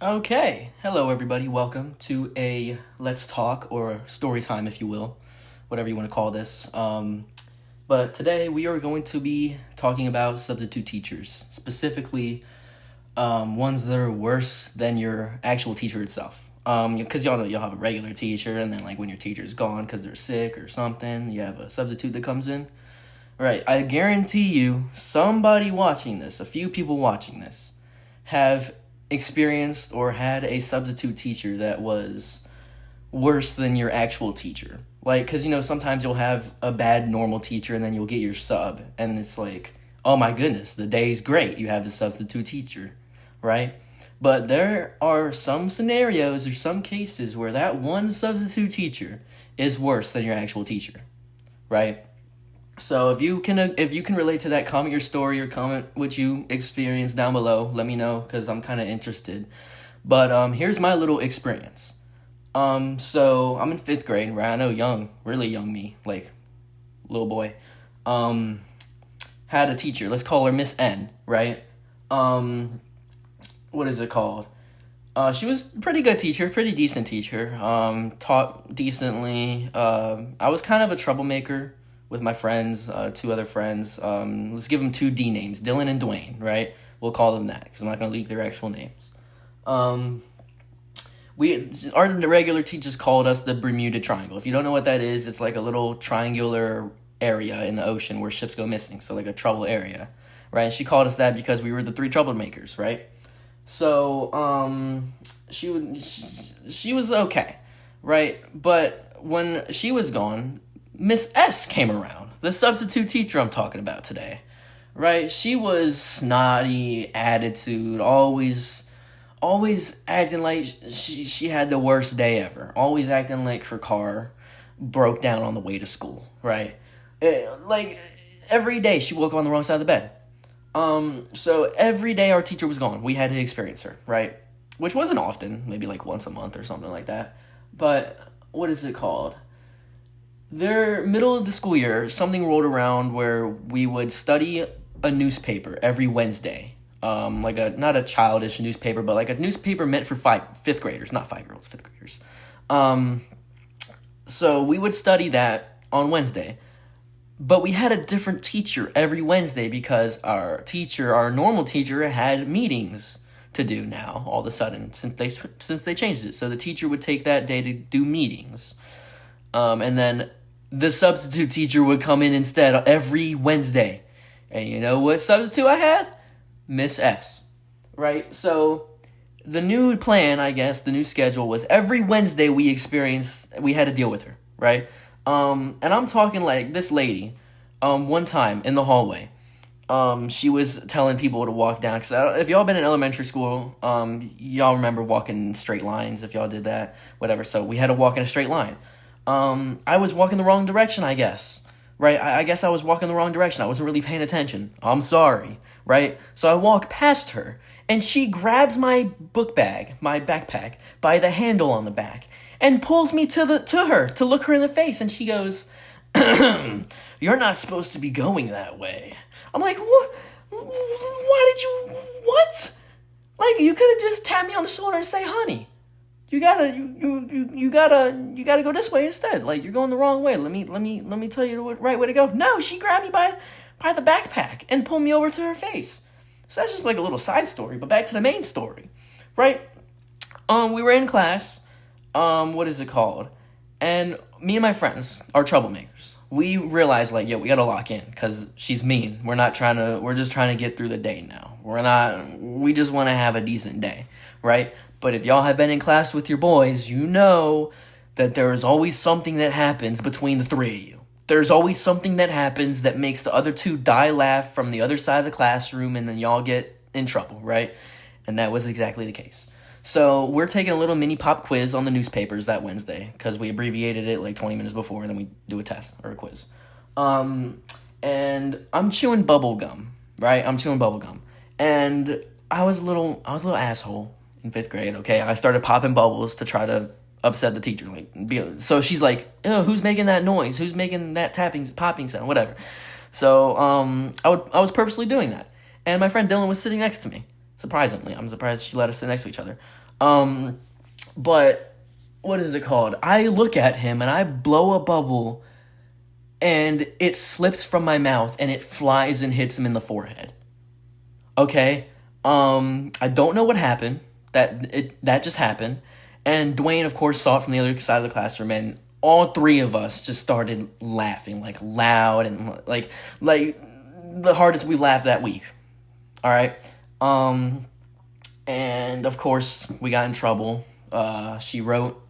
Okay, hello everybody. Welcome to a Let's Talk or story time, if you will, whatever you want to call this. But today we are going to be talking about substitute teachers, specifically ones that are worse than your actual teacher itself. Because y'all know you'll have a regular teacher, and then like when your teacher's gone because they're sick or something, you have a substitute that comes in. Right, I guarantee you, somebody watching this, a few people watching this, have experienced or had a substitute teacher that was worse than your actual teacher. Like, because, sometimes you'll have a bad normal teacher and then you'll get your sub. And it's like, oh my goodness, the day's great. You have the substitute teacher, right? But there are some scenarios or some cases where that one substitute teacher is worse than your actual teacher, right? So if you can relate to that, comment your story or comment what you experienced down below. Let me know because I'm kind of interested. But here's my little experience. So I'm in 5th grade, right? I know really young me, like little boy. Had a teacher. Let's call her Miss N, right? What is it called? She was a pretty good teacher, pretty decent teacher. Taught decently. I was kind of a troublemaker with my friends, 2 other friends. Let's give them 2 D names, Dylan and Dwayne, right? We'll call them that because I'm not going to leak their actual names. Our regular teachers called us the Bermuda Triangle. If you don't know what that is, it's like a little triangular area in the ocean where ships go missing, so like a trouble area, right? And she called us that because we were the 3 troublemakers, right? So she was okay, right? But when she was gone, Miss S came around, the substitute teacher I'm talking about today, right? She was snotty, attitude, always acting like she had the worst day ever, always acting like her car broke down on the way to school, right? Like every day she woke up on the wrong side of the bed. So every day our teacher was gone, we had to experience her, right? Which wasn't often, maybe like once a month or something like that. But what is it called? Middle of the school year, something rolled around where we would study a newspaper every Wednesday. Not a childish newspaper, but like a newspaper meant for 5th graders, not 5-year-olds, 5th graders. So we would study that on Wednesday. But we had a different teacher every Wednesday because our normal teacher, had meetings to do now all of a sudden since they changed it. So the teacher would take that day to do meetings. And then the substitute teacher would come in instead every Wednesday. And you know what substitute I had? Miss S. Right? So the new plan, I guess, the new schedule was every Wednesday we had to deal with her, right? And I'm talking like this lady, one time in the hallway, she was telling people to walk down. Because if y'all been in elementary school, y'all remember walking in straight lines if y'all did that, whatever. So we had to walk in a straight line. I was walking the wrong direction, I guess, right? I guess I was walking the wrong direction. I wasn't really paying attention. I'm sorry, right? So I walk past her, and she grabs my book bag, my backpack, by the handle on the back, and pulls me to her to look her in the face, and she goes, "You're not supposed to be going that way." I'm like, "What? Why did you? What? Like, you could have just tapped me on the shoulder and say, honey, you gotta go this way instead. Like, you're going the wrong way. Let me tell you the right way to go." No, she grabbed me by the backpack and pulled me over to her face. So that's just like a little side story. But back to the main story, right? We were in class. What is it called? And me and my friends are troublemakers. We realized, like, we gotta lock in because she's mean. We're just trying to get through the day now. We just want to have a decent day, right? But if y'all have been in class with your boys, you know that there is always something that happens between the 3 of you. There's always something that happens that makes the other 2 die laugh from the other side of the classroom, and then y'all get in trouble, right? And that was exactly the case. So we're taking a little mini pop quiz on the newspapers that Wednesday because we abbreviated it like 20 minutes before, and then we do a test or a quiz. And I'm chewing bubble gum, right? And I was a little asshole in 5th grade, okay? I started popping bubbles to try to upset the teacher. So she's like, "Oh, who's making that noise? Who's making that popping sound?" Whatever. So I was purposely doing that. And my friend Dylan was sitting next to me. Surprisingly, I'm surprised she let us sit next to each other. But what is it called? I look at him and I blow a bubble and it slips from my mouth and it flies and hits him in the forehead. Okay? I don't know what happened. That just happened. And Dwayne, of course, saw it from the other side of the classroom, and all three of us just started laughing, like loud and like the hardest we laughed that week. All right. And of course we got in trouble. She wrote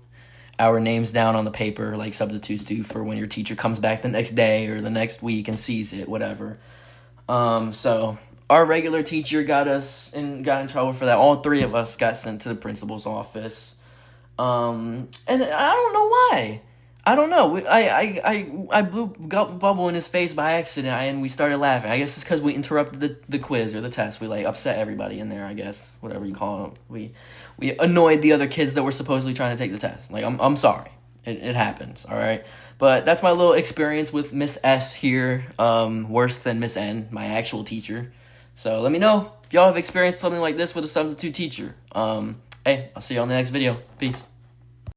our names down on the paper like substitutes do for when your teacher comes back the next day or the next week and sees it, whatever. So our regular teacher got in trouble for that. All three of us got sent to the principal's office. And I don't know why. I don't know. I blew bubble in his face by accident, and we started laughing. I guess it's because we interrupted the quiz or the test. We like upset everybody in there. I guess whatever you call it. We annoyed the other kids that were supposedly trying to take the test. Like I'm sorry. It happens. All right. But that's my little experience with Miss S here. Worse than Miss N, my actual teacher. So let me know if y'all have experienced something like this with a substitute teacher. Hey, I'll see you on the next video. Peace.